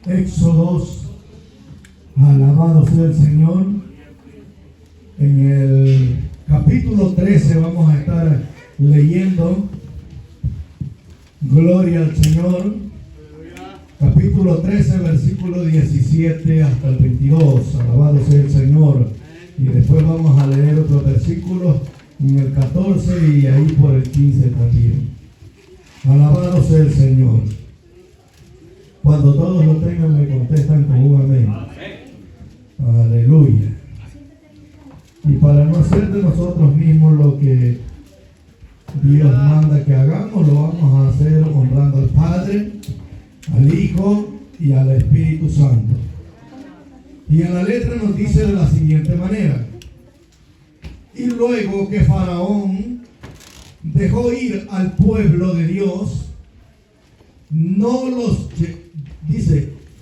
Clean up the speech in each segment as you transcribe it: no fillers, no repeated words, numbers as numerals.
Éxodos, alabado sea el Señor. En el capítulo 13 vamos a estar leyendo. Gloria al Señor. Capítulo 13, versículo 17 hasta el 22. Alabado sea el Señor. Y después vamos a leer otros versículos en el 14 y ahí por el 15 también. Alabado sea el Señor. Cuando todos lo tengan me contestan con un amén. Aleluya. Y para no hacer de nosotros mismos lo que Dios manda que hagamos, lo vamos a hacer honrando al Padre, al Hijo y al Espíritu Santo. Y en la letra nos dice de la siguiente manera: y luego que Faraón dejó ir al pueblo de Dios,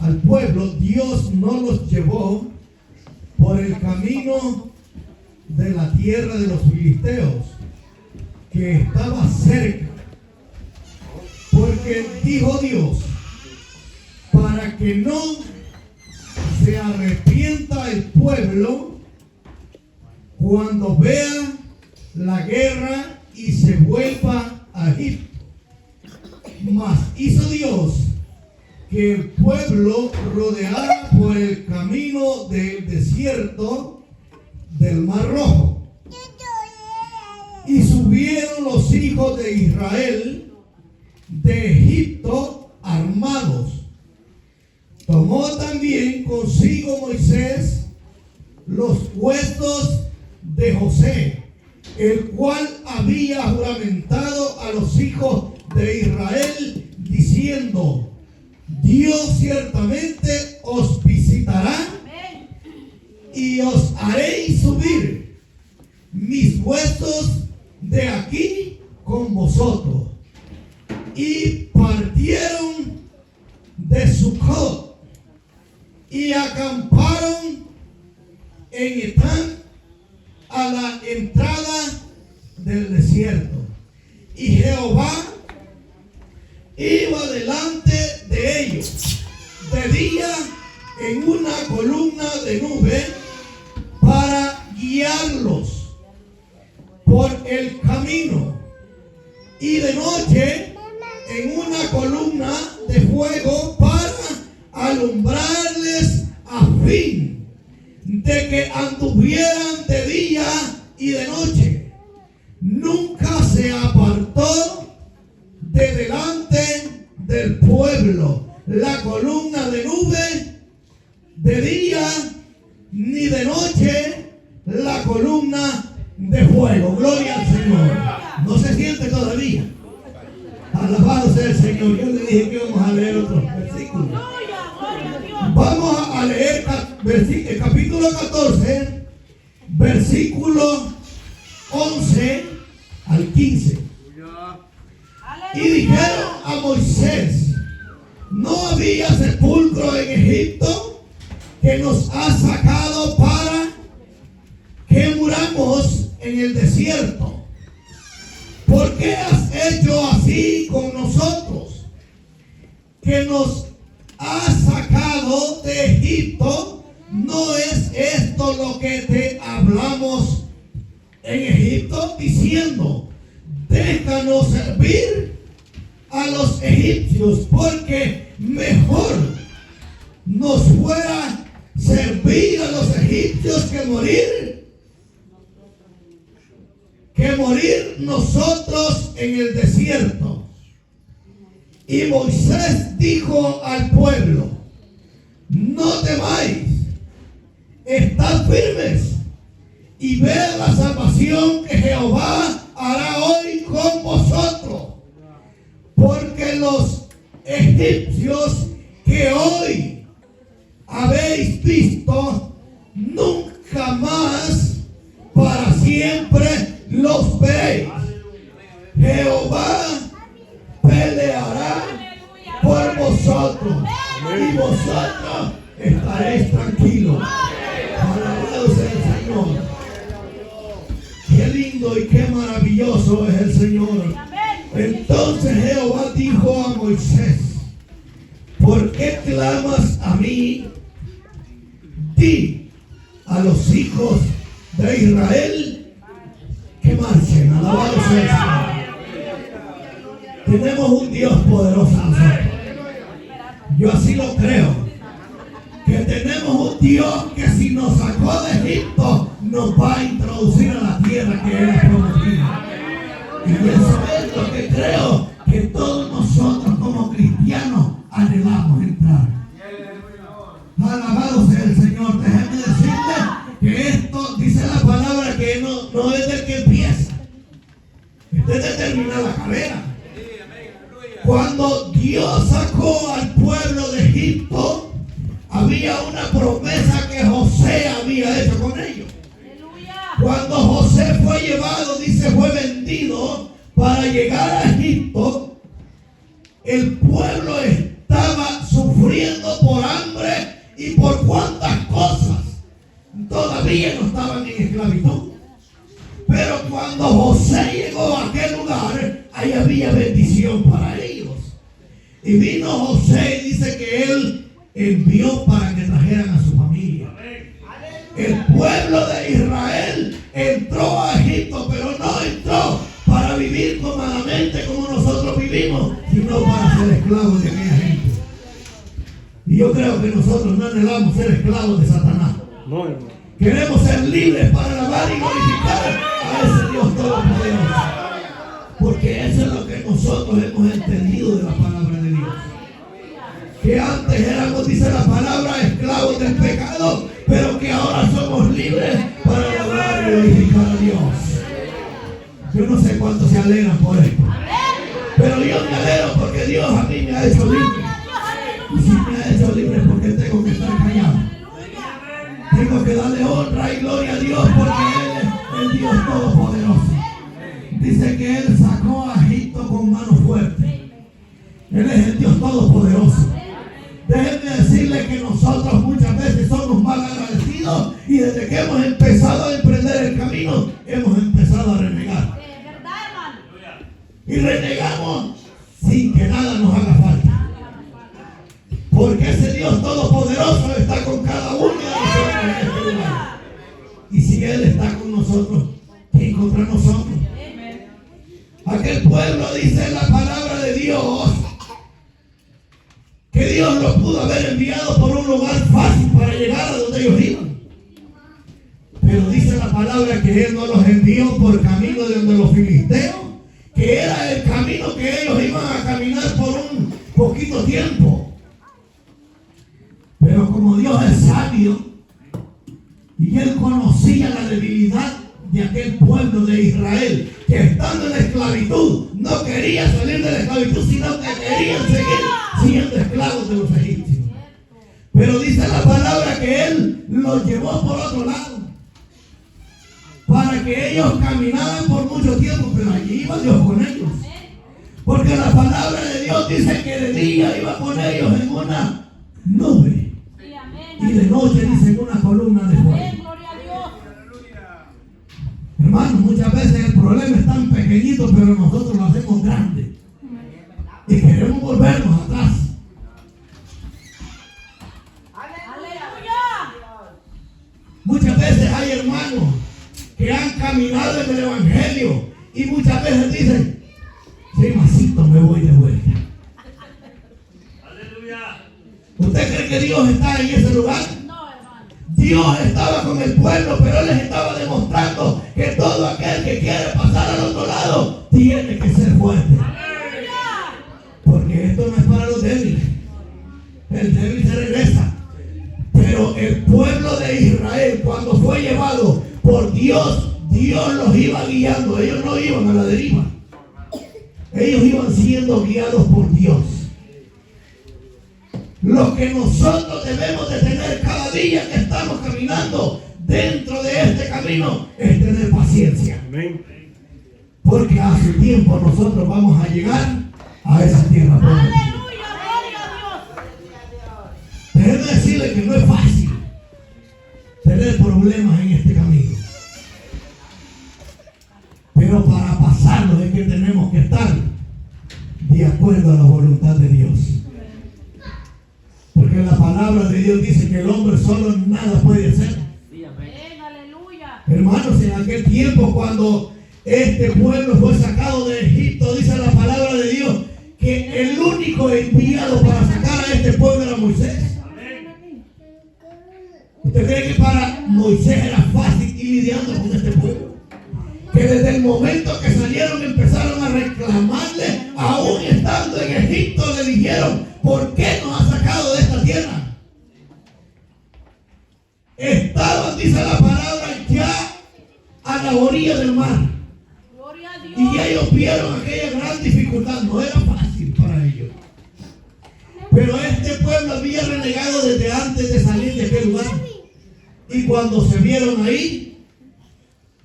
al pueblo Dios no los llevó por el camino de la tierra de los filisteos, que estaba cerca, porque dijo Dios, para que no se arrepienta el pueblo cuando vea la guerra y se vuelva a Egipto. Mas hizo Dios que el pueblo rodeara por el camino del desierto del Mar Rojo. Y subieron los hijos de Israel de Egipto armados. Tomó también consigo Moisés los huesos de José, el cual había juramentado a los hijos de Israel, diciendo: Dios ciertamente os visitará y os haréis subir mis huesos de aquí con vosotros. Y partieron de Sucot y acamparon en Etán a la entrada del desierto. Y Jehová iba delante de ellos de día en una columna de nube para guiarlos por el camino, y de noche en una columna de fuego para alumbrarles, a fin de que anduvieran de día y de noche. Nunca se apartó de delante del pueblo la columna de nube de día, ni de noche la columna de fuego. Gloria al Señor. ¿No se siente todavía? Alabado sea el Señor. Yo le dije que íbamos a leer otros versículos. Vamos a leer el capítulo 14, versículo 11 al 15. Y dijeron a Moisés: ¿no había sepulcro en Egipto que nos ha sacado para que muramos en el desierto? ¿Por qué has hecho así con nosotros, que nos has sacado de Egipto? ¿No es esto lo que te hablamos en Egipto, diciendo: déjanos servir a los egipcios, porque mejor nos fuera servir a los egipcios que morir nosotros en el desierto? Y Moisés dijo al pueblo: no temáis, estad firmes y ved la salvación que Jehová hará hoy con vosotros, porque los egipcios que hoy habéis visto, nunca más para siempre los veréis. Jehová peleará por vosotros y vosotros estaréis tranquilos. Alabado sea el Señor. Qué lindo y qué maravilloso es el Señor. Entonces Jehová dijo a Moisés: ¿por qué clamas a mí? Di a los hijos de Israel que marchen. Alabado sea el Señor. Tenemos un Dios poderoso nosotros. Yo así lo creo. Que tenemos un Dios que si nos sacó de Egipto nos va a introducir a la tierra que Él ha prometido. Y eso es lo que creo que todos nosotros como cristianos anhelamos entrar. Alabado sea el Señor. Déjenme decirle que esto dice la palabra que no es del que empieza, es de terminar la carrera. Cuando Dios sacó al pueblo de Egipto, había una promesa que José había hecho con ellos. Cuando José fue llevado, dice, fue vendido para llegar a Egipto, el pueblo estaba sufriendo por hambre y por cuantas cosas. Todavía no estaban en esclavitud. Pero cuando José llegó a aquel lugar, ahí había bendición para ellos. Y vino José y dice que él envió para que trajeran a su familia. El pueblo de Israel entró a Egipto, pero no entró para vivir cómodamente como nosotros vivimos, sino para ser esclavos de aquella gente. Y yo creo que nosotros no anhelamos ser esclavos de Satanás. No, hermano. Queremos ser libres para alabar y glorificar a ese Dios todopoderoso. Porque eso es lo que nosotros hemos entendido de la palabra de Dios. Que antes éramos, dice la palabra, esclavos del pecado, pero que ahora somos libres para alabar y glorificar a Dios. Yo no sé cuántos se alegran por esto, pero yo me alegro porque Dios a mí me ha hecho libre. Y si me ha hecho libre, porque tengo que estar callado. Tengo que darle honra y gloria a Dios porque Él es el Dios todopoderoso. Dice que Él sacó a Egipto con mano fuerte. Él es el Dios todopoderoso. Déjenme decirle que nosotros muchas veces somos mal agradecidos y desde que hemos empezado a emprender el camino, hemos empezado a renegar. Y renegamos sin que nada nos haga falta. Porque ese Dios todopoderoso está con cada uno de nosotros en este lugar. Y si Él está con nosotros, ¿quién contra nosotros? Aquel pueblo dice en la palabra de Dios que Dios los pudo haber enviado por un lugar fácil para llegar a donde ellos iban. Pero dice la palabra que Él no los envió por camino de donde los filisteos, que era el camino que ellos iban a caminar por un poquito tiempo. Pero como Dios es sabio y Él conocía la debilidad de aquel pueblo de Israel, que estando en la esclavitud no quería salir de la esclavitud, sino que querían seguir siendo esclavos de los egipcios. Pero dice la palabra que Él los llevó por otro lado para que ellos caminaran por mucho tiempo, pero allí iba Dios con ellos, porque la palabra de Dios dice que de día iba con ellos en una nube y de noche dice en una columna de fuego. Hermanos, muchas veces el problema es tan pequeñito, pero nosotros lo hacemos grande y queremos volvernos atrás. Muchas veces hay hermanos que han caminado en el evangelio y muchas veces dicen: sí, masito, me voy de vuelta. ¿Usted cree que Dios está en ese lugar? Dios estaba con el pueblo, pero Él les estaba demostrando que todo aquel que quiere pasar al otro lado tiene que ser fuerte. Porque esto no es para los débiles. El débil se regresa. Pero el pueblo de Israel, cuando fue llevado por Dios, Dios los iba guiando. Ellos no iban a la deriva. Ellos iban siendo guiados por Dios. Lo que nosotros debemos de tener cada día que estamos caminando dentro de este camino es tener paciencia. Porque a su tiempo nosotros vamos a llegar a esa tierra prometida. Déjeme decirle que no es fácil tener problemas en este camino. Pero para pasarlo es que tenemos que estar de acuerdo a la voluntad de Dios. Porque la palabra de Dios dice que el hombre solo nada puede hacer. Hermanos, en aquel tiempo cuando este pueblo fue sacado de Egipto, dice la palabra de Dios que el único enviado para sacar a este pueblo era Moisés. ¿Usted cree que para Moisés era fácil ir lidiando con este pueblo? Que desde el momento que salieron empezaron a reclamarle, aún estando en Egipto, le dijeron: ¿por qué nos ha sacado de esta tierra? Estaban, dice la palabra, ya a la orilla del mar. Y ellos vieron aquella gran dificultad. No era fácil para ellos. Pero este pueblo había renegado desde antes de salir de aquel lugar. Y cuando se vieron ahí,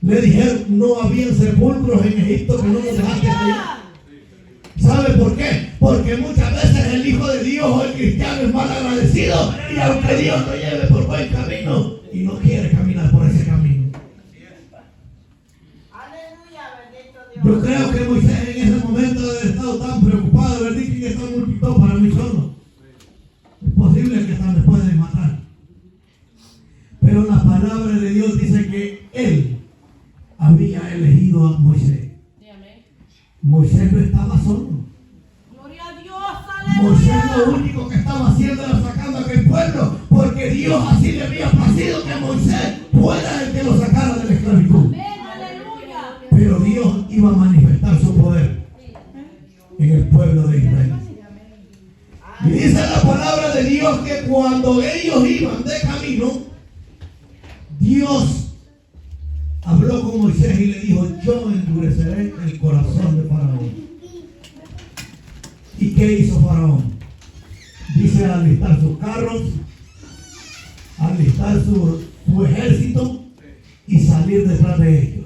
le dijeron: no habían sepulcros en Egipto que no nos dejaste allá. ¿Sabe por qué? Porque muchas veces el Hijo de Dios o el cristiano es mal agradecido, y aunque Dios lo lleve por buen camino, y no quiere caminar por ese camino. Yo creo que Moisés en ese momento debe haber estado tan preocupado de haber dicho: que esta multitud para mí solo. Es posible que hasta me pueden matar. Pero la palabra de Dios dice que él había elegido a Moisés. Moisés no estaba solo. Moisés lo único que estaba haciendo era sacando a aquel pueblo, porque Dios así le había placido que Moisés fuera el que lo sacara de la esclavitud. Pero Dios iba a manifestar su poder en el pueblo de Israel. Y dice la palabra de Dios que cuando ellos iban de camino, Dios habló con Moisés y le dijo: yo endureceré el corazón de Faraón. ¿Y qué hizo Faraón? Dice: alistar sus carros, alistar su ejército y salir detrás de ellos.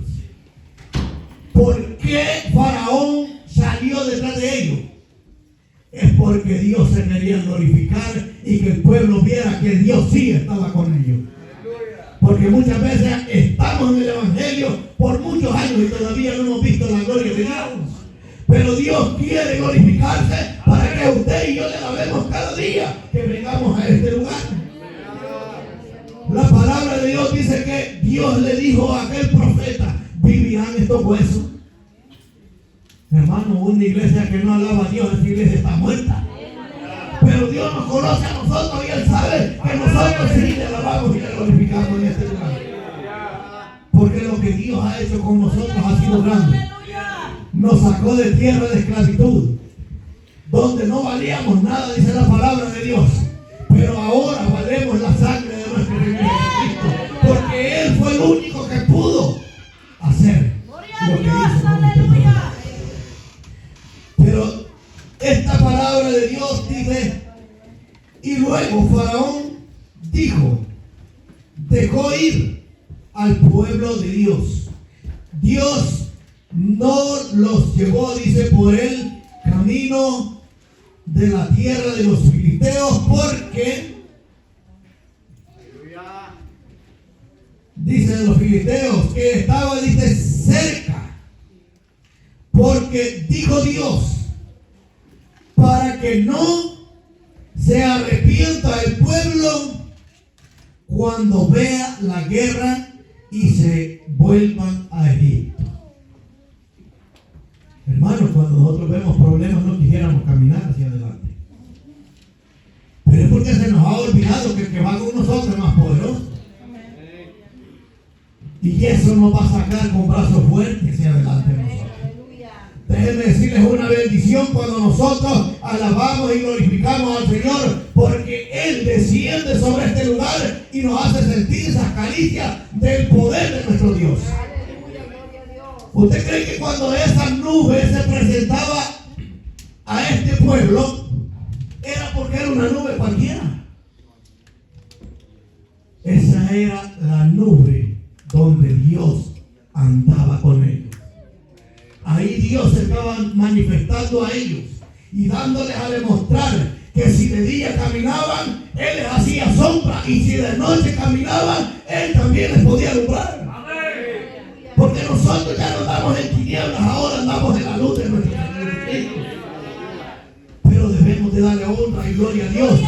¿Por qué Faraón salió detrás de ellos? Es porque Dios se quería glorificar y que el pueblo viera que Dios sí estaba con ellos. Porque muchas veces estamos en el Evangelio por muchos años y todavía no hemos visto la gloria de Dios. Pero Dios quiere glorificarse para que usted y yo le alabemos cada día que vengamos a este lugar. La palabra de Dios dice que Dios le dijo a aquel profeta: ¿vivirán estos huesos? Hermano, una iglesia que no alaba a Dios, esa iglesia está muerta. Pero Dios nos conoce a nosotros y Él sabe que nosotros sí le alabamos y le glorificamos en este lugar. Porque lo que Dios ha hecho con nosotros ha sido grande. Nos sacó de tierra de esclavitud, donde no valíamos nada, dice la palabra de Dios. Pero ahora valemos la sangre de nuestro Señor Jesucristo, porque Él fue el único que pudo hacer lo que hizo con este pueblo. Pero esta palabra de Dios dice: y luego Faraón dejó ir al pueblo de Dios. Dios no los llevó, dice, por el camino de la tierra de los filisteos, porque dice de los filisteos que estaba, dice, cerca, porque dijo Dios: para que no se arrepienta el pueblo cuando vea la guerra y se vuelvan a Egipto. Hermanos, cuando nosotros vemos problemas no quisiéramos caminar hacia adelante. Pero es porque se nos ha olvidado que el que va con nosotros es más poderoso. Y eso nos va a sacar con brazos fuertes hacia adelante nosotros. Déjenme decirles una bendición cuando nosotros alabamos y glorificamos al Señor, porque Él desciende sobre este lugar y nos hace sentir esas caricias del poder de nuestro Dios. ¿Usted cree que cuando esa nube se presentaba a este pueblo era porque era una nube cualquiera? Esa era la nube donde Dios andaba con ellos. Ahí Dios se estaba manifestando a ellos y dándoles a demostrar que si de día caminaban, Él les hacía sombra, y si de noche caminaban, Él también les podía alumbrar. Porque nosotros ya no andamos en tinieblas, ahora andamos en la luz de nuestro Señor Jesucristo. Pero debemos de darle honra y gloria a Dios.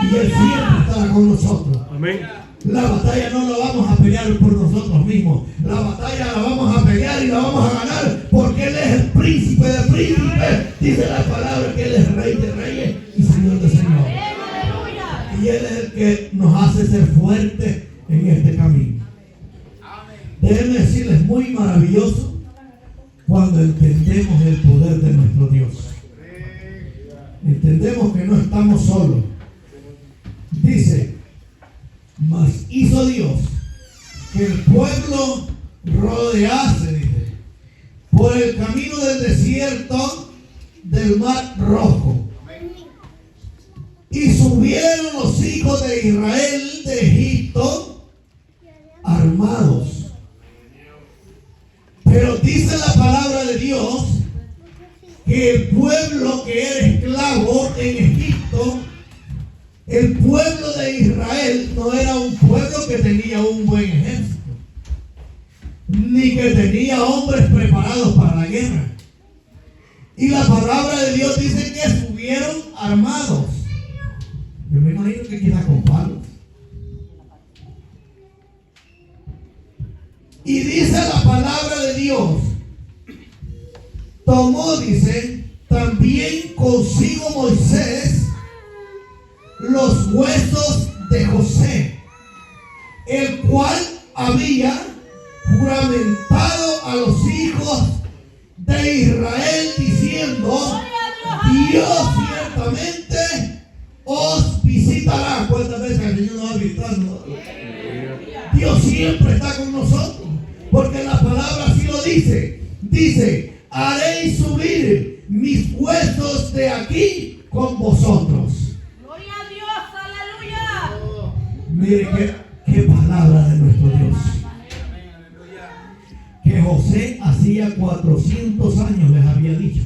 Y Él siempre estará con nosotros. Amén. La batalla no la vamos a pelear por nosotros mismos. La batalla la vamos a pelear y la vamos a ganar porque Él es el príncipe de príncipes. Dice la palabra que Él es rey de reyes y señor de señores. Y Él es el que nos hace ser fuertes en este camino. Déjenme decirles, muy maravilloso cuando entendemos el poder de nuestro Dios. Entendemos que no estamos solos. Dice: mas hizo Dios que el pueblo rodease, dice, por el camino del desierto del Mar Rojo. Y subieron los hijos de Israel de Egipto armados. Pero dice la palabra de Dios que el pueblo que era esclavo en Egipto, el pueblo de Israel, no era un pueblo que tenía un buen ejército, ni que tenía hombres preparados para la guerra. Y la palabra de Dios dice que subieron armados. Yo me imagino que quizás con palos. Y dice la palabra de Dios, tomó, dice, también consigo Moisés los huesos de José, el cual había juramentado a los hijos de Israel diciendo: Dios ciertamente os visitará. ¿Cuántas veces el Señor nos ha visitado? Dios siempre está con nosotros, porque la palabra así lo dice. Dice: haréis subir mis huesos de aquí con vosotros. Gloria a Dios, aleluya. Mire qué palabra de nuestro Dios. Que José hacía 400 años les había dicho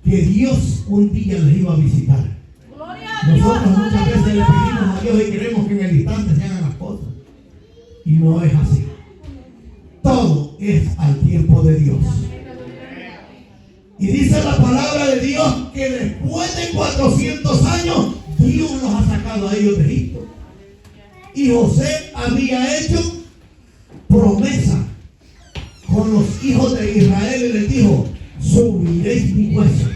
que Dios un día les iba a visitar. Gloria a Dios. Nosotros muchas veces le pedimos a Dios y queremos que en el instante se hagan las cosas. Y no es así. Todo es al tiempo de Dios. Y dice la palabra de Dios que después de 400 años Dios los ha sacado a ellos de Egipto. Y José había hecho promesa con los hijos de Israel y les dijo: subiréis mi hueso.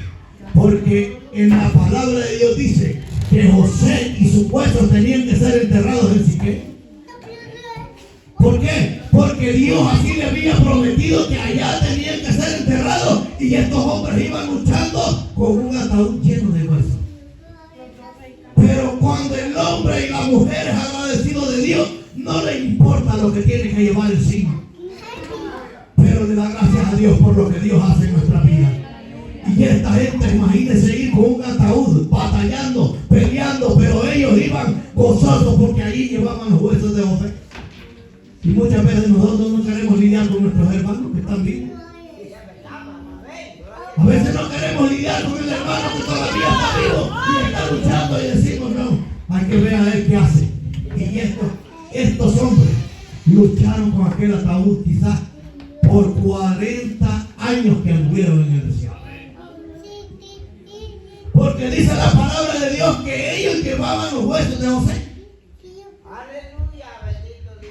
Porque en la palabra de Dios dice que José y sus huesos tenían que ser enterrados en Siquem. ¿Por qué? Porque Dios así le había prometido que allá tenían que ser enterrados, y estos hombres iban luchando con un ataúd lleno de huesos. Pero cuando el hombre y la mujer es agradecido de Dios, no le importa lo que tiene que llevar encima, pero le da gracias a Dios por lo que Dios hace en nuestra vida. Y esta gente, imagínense ir con un ataúd, batallando, peleando, pero ellos iban gozosos porque allí llevaban los huesos de José. Y muchas veces nosotros no queremos lidiar con nuestros hermanos que están vivos. A veces no queremos lidiar con el hermano que todavía está vivo y está luchando, y decimos: no, hay que ver a él qué hace. Y estos hombres lucharon con aquel ataúd quizás por 40 años que anduvieron en el desierto. Porque dice la palabra de Dios que ellos llevaban los huesos de José,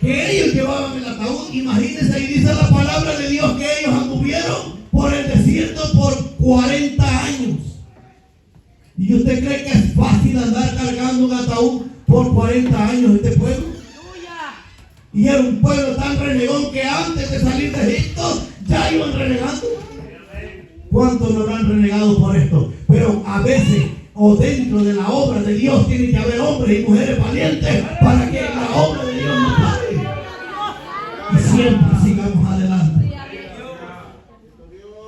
que ellos llevaban el ataúd. Imagínense, y dice la palabra de Dios que ellos anduvieron por el desierto por 40 años. ¿Y usted cree que es fácil andar cargando un ataúd por 40 años este pueblo? Y era un pueblo tan renegón que antes de salir de Egipto ya iban renegando. ¿Cuántos no lo han renegado por esto? Pero a veces, o dentro de la obra de Dios, tiene que haber hombres y mujeres valientes para que la obra de Dios no pare y siempre sigamos adelante.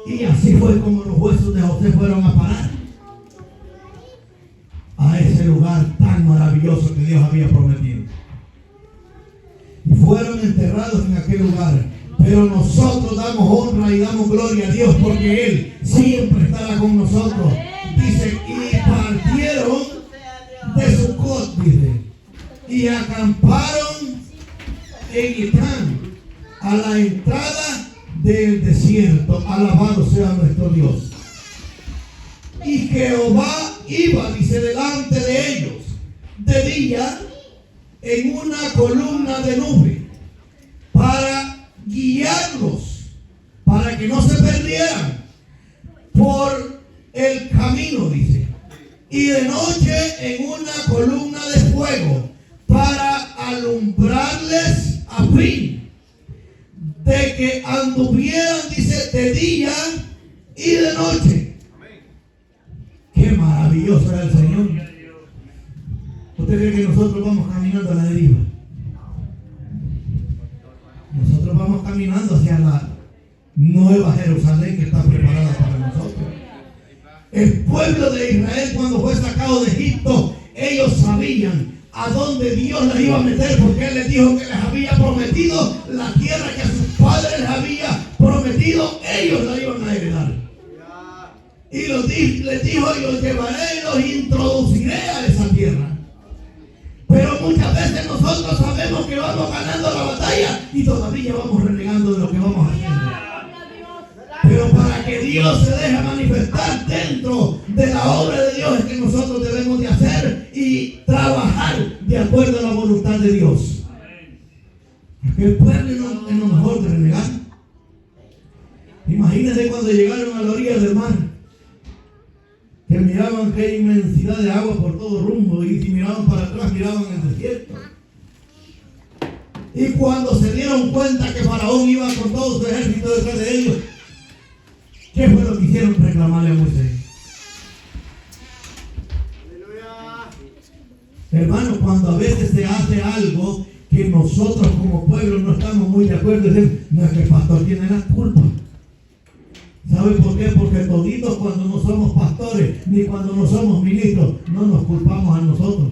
Y así fue como los huesos de José fueron a parar a ese lugar tan maravilloso que Dios había prometido. Y fueron enterrados en aquel lugar. Pero nosotros damos honra y damos gloria a Dios porque Él siempre estará con nosotros. Dice: y partieron de Sucot, dice, y acamparon en Etán, a la entrada del desierto. Alabado sea nuestro Dios. Y Jehová iba, dice, delante de ellos, de día en una columna de nube para guiarlos, para que no se perdieran por el camino, dice. Y de noche en una columna de fuego para alumbrarles a fin de que anduvieran, dice, de día y de noche. Qué maravilloso es el Señor. ¿Usted cree que nosotros vamos caminando a la deriva? Nosotros vamos caminando hacia la nueva Jerusalén que está preparada para nosotros. El pueblo de Israel, cuando fue sacado de Egipto, ellos sabían a dónde Dios les iba a meter, porque Él les dijo que les había prometido la tierra que a sus padres les había prometido, ellos la iban a heredar. Y les dijo: y los llevaré y los introduciré a esa tierra. Pero muchas veces nosotros sabemos que vamos ganando la batalla y todavía vamos renegando de lo que vamos haciendo. Pero para que Dios se deje manifestar dentro de la obra de Dios, es que nosotros debemos de hacer y trabajar de acuerdo a la voluntad de Dios. Aquel pueblo es lo mejor de renegar. Imagínense cuando llegaron a la orilla del mar, que miraban que hay inmensidad de agua por todo rumbo, y si miraban para atrás miraban el desierto. Y cuando se dieron cuenta que Faraón iba con todo su ejército detrás de ellos, ¿qué fue lo que hicieron? Reclamarle a Moisés. Hermanos, cuando a veces se hace algo que nosotros como pueblo no estamos muy de acuerdo, decimos: no, es que el pastor tiene la culpa. ¿Sabe por qué? Porque toditos, cuando no somos pastores ni cuando no somos ministros, no nos culpamos a nosotros.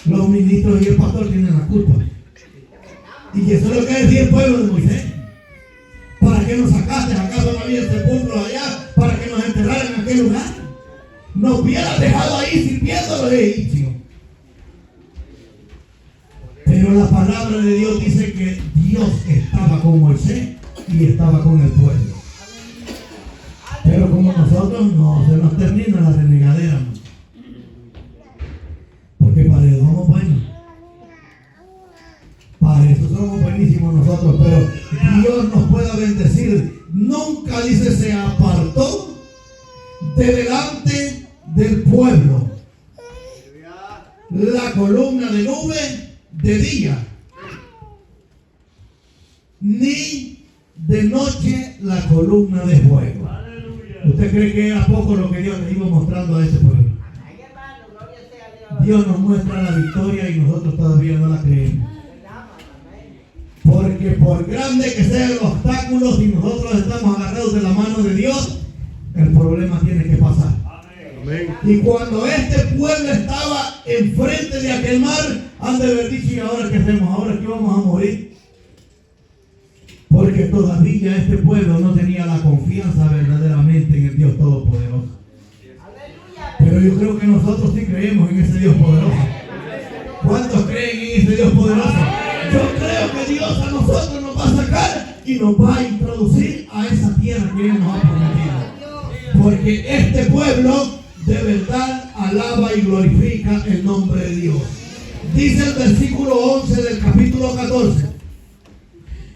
Los ministros y el pastor tienen la culpa. Y eso es lo que decía el pueblo de Moisés. ¿Para qué nos sacaste? ¿Acaso no había sepulcros allá para que nos enterraran en aquel lugar? Nos hubieran dejado ahí sirviendo a los egipcios. Pero la palabra de Dios dice que Dios estaba con Moisés y estaba con el pueblo. Pero como nosotros no, se nos termina la renegadera, ¿no? Porque para eso somos buenos. Para eso somos buenísimos nosotros, pero Dios nos pueda bendecir. Nunca, dice, se apartó de delante del pueblo la columna de nube de día, ni de noche la columna de fuego. ¿Usted cree que era poco lo que Dios le iba mostrando a ese pueblo? Dios nos muestra la victoria y nosotros todavía no la creemos. Porque por grande que sea el obstáculo, si nosotros estamos agarrados de la mano de Dios, el problema tiene que pasar. Amén. Y cuando este pueblo estaba enfrente de aquel mar, han de haber dicho: ¿y ahora qué hacemos? ¿Ahora que vamos a morir? Porque todavía este pueblo no tenía la confianza verdaderamente en el Dios Todopoderoso. Pero yo creo que nosotros sí creemos en ese Dios poderoso. ¿Cuántos creen en ese Dios poderoso? Yo creo que Dios a nosotros nos va a sacar y nos va a introducir a esa tierra que Él nos ha prometido. Porque este pueblo de verdad alaba y glorifica el nombre de Dios. Dice el versículo 11 del capítulo 14.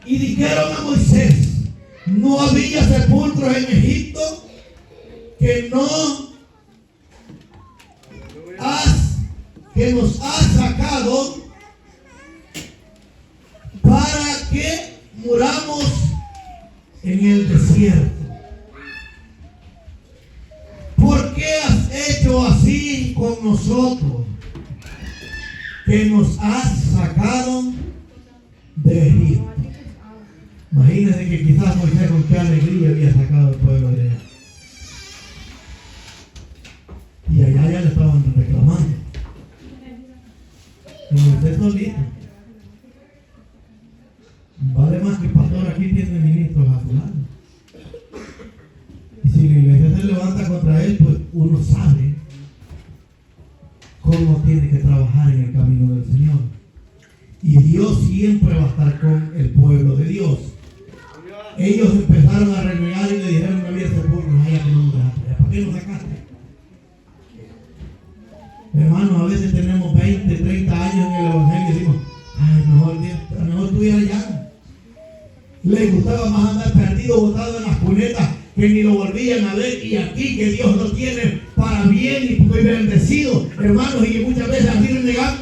Y dijeron a Moisés: ¿no había sepulcros en Egipto que nos has sacado para que muramos en el desierto? ¿Por qué has hecho así con nosotros, que nos has sacado de Egipto? Imagínense que quizás Moisés con qué alegría había sacado al pueblo de allá. Y allá ya le estaban reclamando. Y Moisés solito. Vale más que el pastor aquí tiene ministros a su lado. Y si la iglesia se levanta contra él, pues uno sabe cómo tiene que trabajar en el camino del Señor. Y Dios siempre va a estar con el pueblo de Dios. Ellos empezaron a renegar y le dijeron: no había sepulcros allá, que no nos dejaste. ¿Para qué nos sacaste? Hermanos, a veces tenemos 20 que ni lo volvían a ver, y aquí que Dios lo tiene para bien y muy bendecido, hermanos, y que muchas veces así renegamos.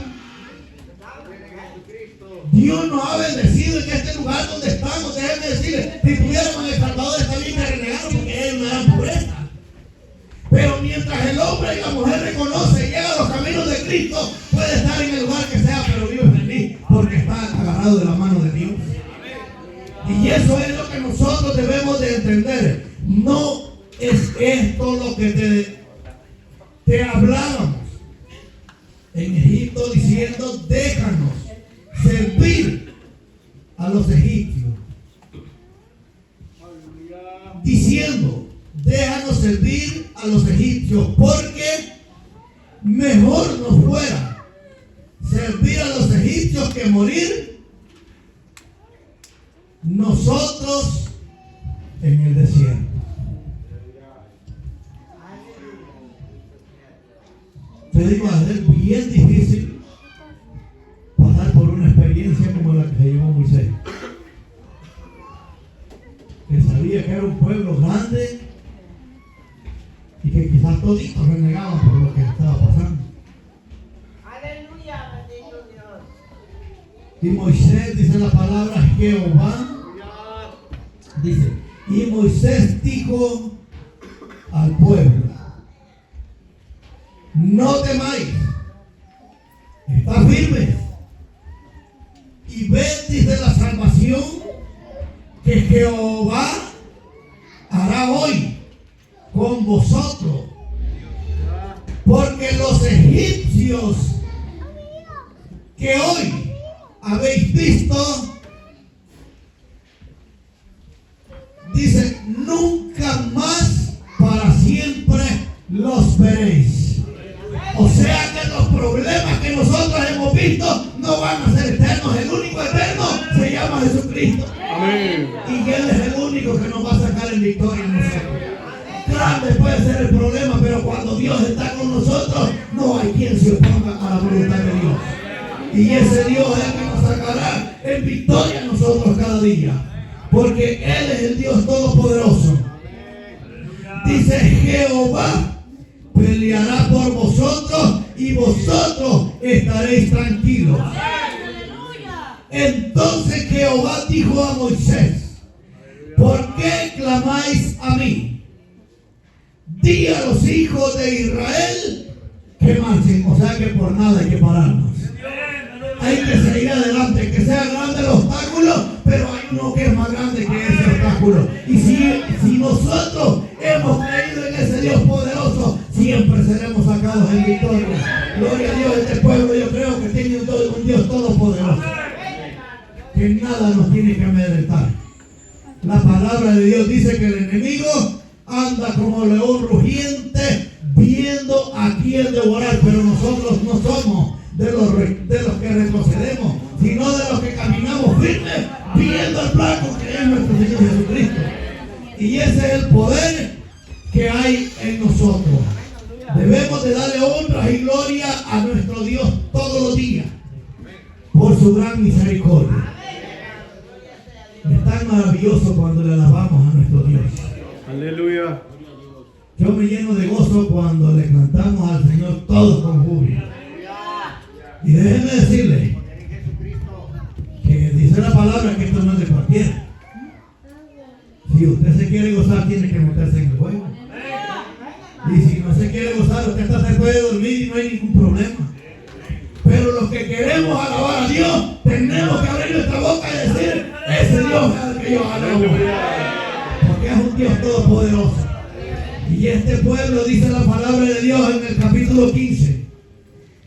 Dios nos ha bendecido en este lugar donde estamos. Déjenme decirles, si tuviéramos El Salvador está bien que renegaron porque hay una gran pobreza. Pero mientras el hombre y la mujer reconoce y llega a los caminos de Cristo, puede estar en el lugar que sea, pero vive feliz porque está agarrado de la mano de Dios. Y eso es lo que nosotros debemos de entender. No es esto lo que te hablábamos en Egipto diciendo, déjanos servir a los egipcios. Diciendo, déjanos servir a los egipcios, porque mejor nos fuera servir a los egipcios que morir nosotros en el desierto. Te digo, va a ser bien difícil pasar por una experiencia como la que se llevó Moisés, que sabía que era un pueblo grande y que quizás toditos renegaban por lo que estaba pasando. Aleluya, bendito Dios. Y Moisés, dice la palabra Jehová, dice, y Moisés dijo al pueblo, no temáis, está firme, y ved, dice, la salvación que Jehová hará hoy con vosotros, porque los egipcios que hoy habéis visto, dice, nunca más para siempre los veréis. O sea que los problemas que nosotros hemos visto no van a ser eternos. El único eterno se llama Jesucristo. Amén. Y Él es el único que nos va a sacar en victoria en nosotros. Grande puede ser el problema, pero cuando Dios está con nosotros, no hay quien se oponga a la voluntad de Dios. Y ese Dios es el que nos sacará en victoria a nosotros cada día. Porque Él es el Dios Todopoderoso. Dice, Jehová peleará por vosotros y vosotros estaréis tranquilos. Entonces Jehová dijo a Moisés, ¿por qué clamáis a mí? Di a los hijos de Israel que marchen. O sea que por nada hay que pararnos. Hay que seguir adelante, que sea grande el obstáculo, pero hay uno que es más grande que ese obstáculo. Y si nosotros hemos creído en ese Dios poderoso, siempre seremos sacados en victoria. Gloria a Dios, este pueblo yo creo que tiene un Dios todopoderoso, que nada nos tiene que amedrentar. La palabra de Dios dice que el enemigo anda como león rugiente, viendo a quién devorar, pero nosotros no somos de los que retrocedemos, sino de los que caminamos firmes, viendo el blanco que es nuestro Señor Jesucristo. Y ese es el poder que hay en nosotros. Debemos de darle honra y gloria a nuestro Dios todos los días, por su gran misericordia. Es tan maravilloso cuando le alabamos a nuestro Dios. Aleluya. Yo me lleno de gozo cuando le cantamos al Señor todos con júbilo. Y déjenme decirle que dice la palabra que esto no es de cualquiera. Si usted se quiere gozar, tiene que meterse en el juego. Y si no se quiere gozar, usted hasta se puede dormir y no hay ningún problema. Pero los que queremos alabar a Dios, tenemos que abrir nuestra boca y decir, ese Dios es el que yo alabo. Porque es un Dios todopoderoso. Y este pueblo, dice la palabra de Dios en el capítulo 15,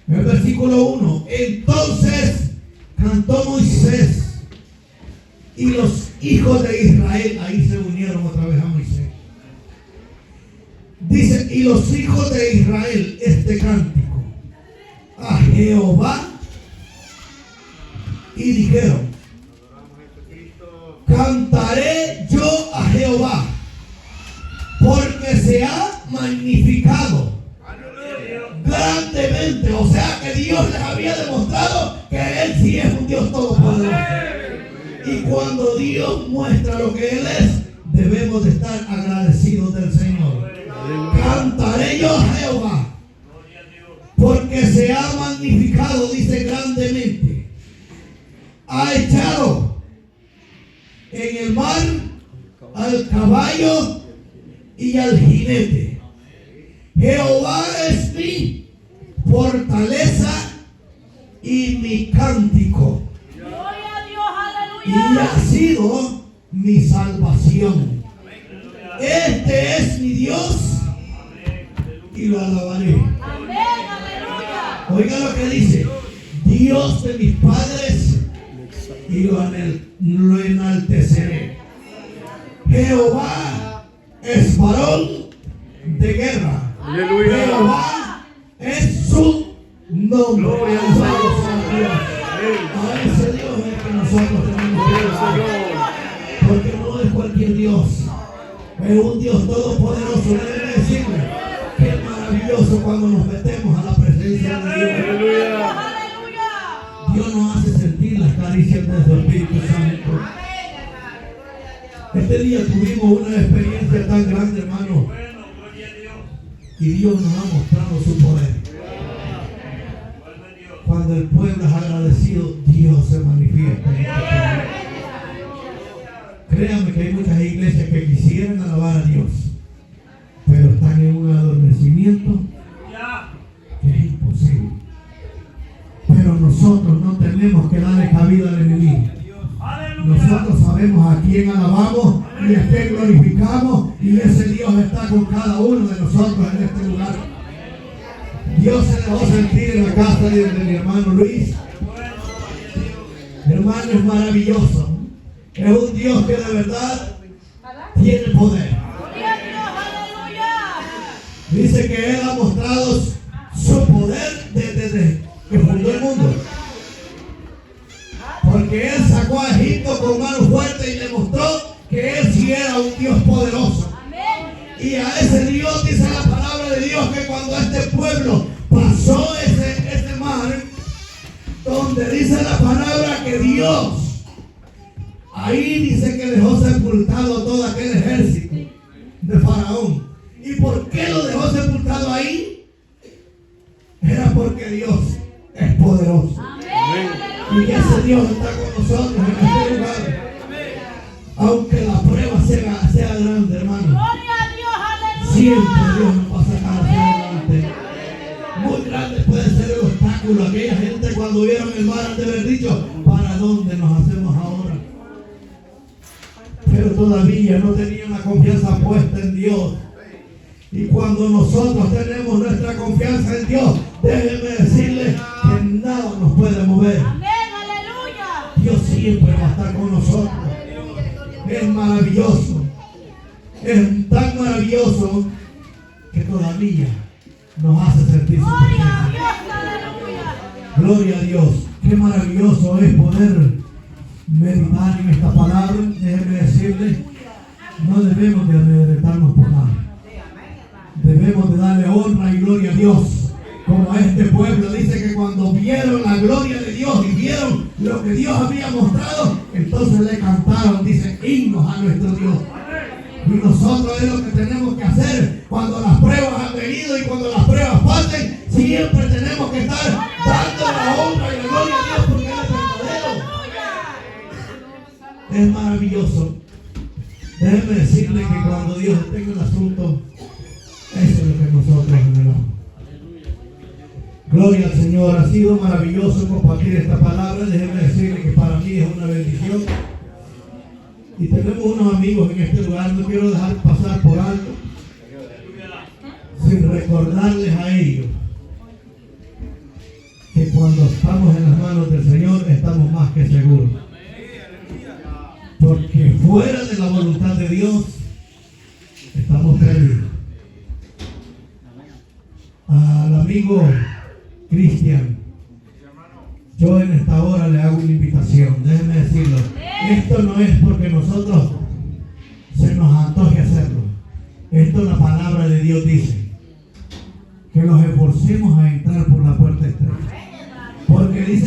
en el versículo 1, entonces cantó Moisés y los hijos de Israel, ahí se unieron otra vez a Moisés. Dice, y los hijos de Israel este cántico a Jehová, y dijeron, cantaré yo a Jehová, porque se ha magnificado grandemente. O sea que Dios les había demostrado que Él sí es un Dios todopoderoso. Y cuando Dios muestra lo que Él es, debemos de estar agradecidos del Señor. Cantaré yo a Jehová, porque se ha magnificado, dice, grandemente. Ha echado en el mar al caballo y al jinete. Jehová es mi fortaleza y mi cántico, Gloria a Dios, y aleluya. ha sido mi salvación. Este es mi Dios y lo alabaré. Amén, aleluya. Oiga lo que dice: Dios de mis padres, y lo enalteceré. Jehová es varón de guerra. Aleluya. Jehová es su nombre. Gloria al Alabado Señor. sea Dios. A ese Dios es que nosotros tenemos que alabar. Porque no es cualquier Dios, es un Dios todopoderoso. Debe decirle que es maravilloso cuando nos metemos a la presencia de Dios. Aleluya. Aleluya. Dios nos hace sentir las caricias de su Espíritu Santo. Este día tuvimos una experiencia tan grande, hermano, y Dios nos ha mostrado su poder. Cuando el pueblo es agradecido, Dios se manifiesta en este pueblo. Créanme que hay muchas iglesias que quisieran alabar a Dios, pero están en un adormecimiento que es imposible. Pero nosotros no tenemos que darle cabida al enemigo. Nosotros sabemos a quién alabamos y a quién glorificamos, y ese Dios está con cada uno de nosotros en este lugar. Dios se dejó sentir en la casa de mi hermano Luis. Mi hermano es maravilloso. Es un Dios que de verdad tiene poder. Gloria a Dios, aleluya. Dice que Él ha mostrado su poder desde que fundó el mundo. Porque Él sacó a Egipto con mano fuerte y le mostró que Él sí era un Dios poderoso. Amén. Y a ese Dios dice la palabra de Dios que cuando este pueblo pasó ese mar, donde dice la palabra que Dios, ahí dice que dejó sepultado todo aquel ejército de Faraón. ¿Y por qué lo dejó sepultado ahí? Era porque Dios es poderoso. Amén, Y aleluya. ese Dios está con nosotros en este lugar. Aunque la prueba sea grande, hermano, Gloria a Dios, aleluya. siempre Dios nos va a sacar hacia adelante. Muy grande puede ser el obstáculo. Aquella gente cuando vieron el mar han de haber dicho: ¿para dónde nos hacemos ahora? Pero todavía no tenían la confianza puesta en Dios. Y cuando nosotros tenemos nuestra confianza en Dios, déjenme decirles que nada nos puede mover. Amén, aleluya. Dios siempre va a estar con nosotros. Es maravilloso. Es tan maravilloso que todavía nos hace sentir su Gloria a presencia. Dios, aleluya. Gloria a Dios. Qué maravilloso es poder meditar en esta palabra. Déjenme decirles, no debemos de amedrentarnos por nada. Debemos de darle honra y gloria a Dios. Como a este pueblo dice que cuando vieron la gloria de Dios y vieron lo que Dios había mostrado, entonces le cantaron, dice, himnos a nuestro Dios. Y nosotros es lo que tenemos que hacer cuando las pruebas han venido y cuando las pruebas pasen. Siempre tenemos que estar dando la honra y la gloria a Dios porque Él es verdadero. Es maravilloso. Déjenme decirle que cuando Dios tenga el asunto, eso es lo que nosotros anhelamos. Gloria al Señor. Ha sido maravilloso compartir esta palabra. Déjenme decirle que para mí es una bendición. Y tenemos unos amigos en este lugar. No quiero dejar pasar por alto sin recordarles a ellos que cuando estamos en las manos del Señor estamos más que seguros. Porque fuera de la voluntad de Dios estamos perdidos. Al amigo Cristian, yo en esta hora le hago una invitación. Déjenme decirlo. Esto no es porque nosotros se nos antoje hacerlo. Esto la palabra de Dios dice que nos esforcemos a entrar por la puerta estrecha. Porque dice